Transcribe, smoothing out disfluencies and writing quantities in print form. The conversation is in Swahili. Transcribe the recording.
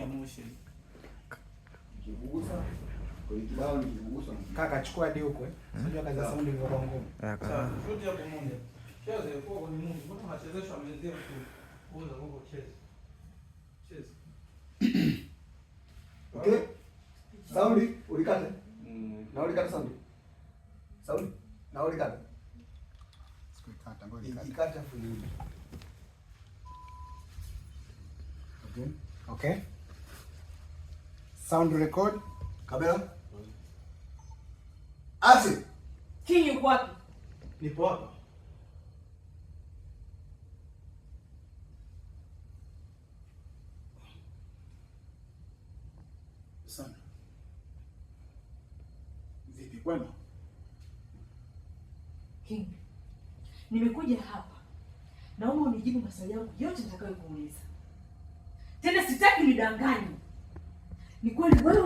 moshi. Kibugusa. Kwa kibao ni kibugusa. Kaka chukua hadi huko Unajua kazi ya sound ilikuwa ngumu. Sawa, shoot hapo moja. Cheza kwa ni Mungu. Mbona unachezesha mzee tu? Uza huko cheza. Cheza. Okay? Sound ulikata? Na ulikata sound. Sound? Na ulikata? Sikukata, ngoja nikate. Ikikata fulani. Okay. Okay. Sound record. Kamera. Action. King yuko wapi? Nipo hapa. Sana. Vipi kwema? King. Nimekuja hapa. Naomba unijibu maswali yangu yote nitakayokuuliza. Tena sitaki nidanganye. Ni kweli wewe